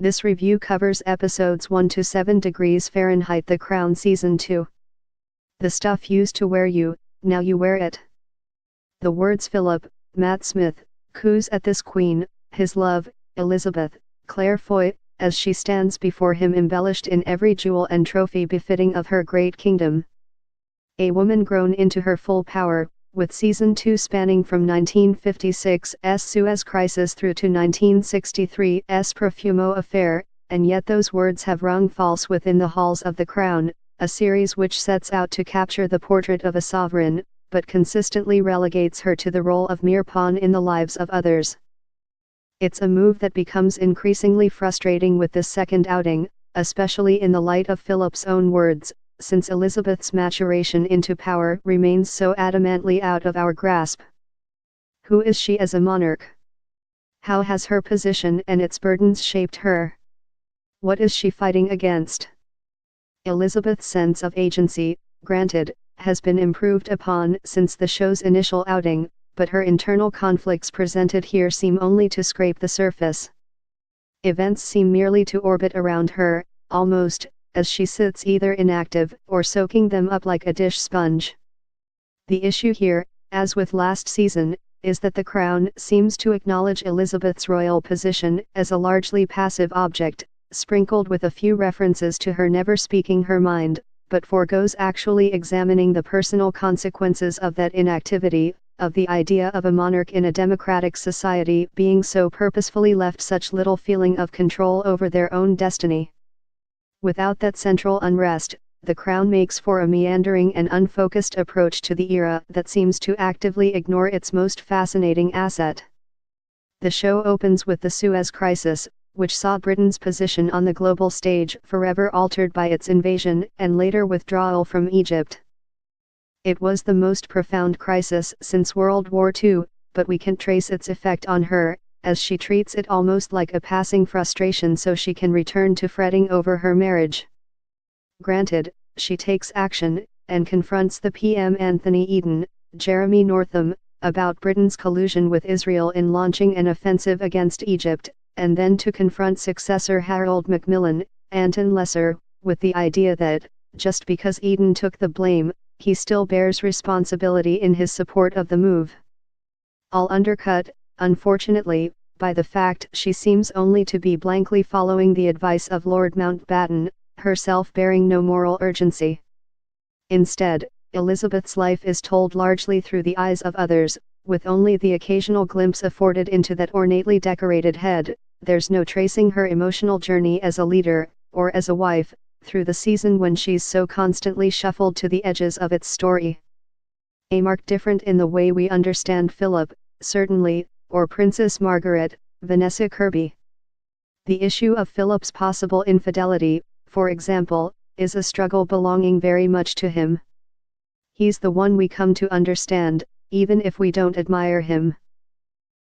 This review covers episodes 1 to 7 degrees Fahrenheit The Crown Season 2. The stuff used to wear you, now you wear it. The words Philip, Matt Smith, coos at this queen, his love, Elizabeth, Claire Foy, as she stands before him embellished in every jewel and trophy befitting of her great kingdom. A woman grown into her full power, with Season 2 spanning from 1956's Suez Crisis through to 1963's Profumo Affair, and yet those words have rung false within the halls of The Crown, a series which sets out to capture the portrait of a sovereign, but consistently relegates her to the role of mere pawn in the lives of others. It's a move that becomes increasingly frustrating with this second outing, especially in the light of Philip's own words, since Elizabeth's maturation into power remains so adamantly out of our grasp. Who is she as a monarch? How has her position and its burdens shaped her? What is she fighting against? Elizabeth's sense of agency, granted, has been improved upon since the show's initial outing, but her internal conflicts presented here seem only to scrape the surface. Events seem merely to orbit around her, almost, as she sits either inactive or soaking them up like a dish sponge. The issue here, as with last season, is that The Crown seems to acknowledge Elizabeth's royal position as a largely passive object, sprinkled with a few references to her never speaking her mind, but forgoes actually examining the personal consequences of that inactivity, of the idea of a monarch in a democratic society being so purposefully left such little feeling of control over their own destiny. Without that central unrest, The Crown makes for a meandering and unfocused approach to the era that seems to actively ignore its most fascinating asset. The show opens with the Suez Crisis, which saw Britain's position on the global stage forever altered by its invasion and later withdrawal from Egypt. It was the most profound crisis since World War II, but we can trace its effect on her, as she treats it almost like a passing frustration so she can return to fretting over her marriage. Granted, she takes action, and confronts the PM Anthony Eden, Jeremy Northam, about Britain's collusion with Israel in launching an offensive against Egypt, and then to confront successor Harold Macmillan, Anton Lesser, with the idea that, just because Eden took the blame, he still bears responsibility in his support of the move. All undercut, unfortunately, by the fact she seems only to be blankly following the advice of Lord Mountbatten, herself bearing no moral urgency. Instead, Elizabeth's life is told largely through the eyes of others, with only the occasional glimpse afforded into that ornately decorated head. There's no tracing her emotional journey as a leader, or as a wife, through the season when she's so constantly shuffled to the edges of its story. A mark different in the way we understand Philip, certainly, or Princess Margaret, Vanessa Kirby. The issue of Philip's possible infidelity, for example, is a struggle belonging very much to him. He's the one we come to understand, even if we don't admire him.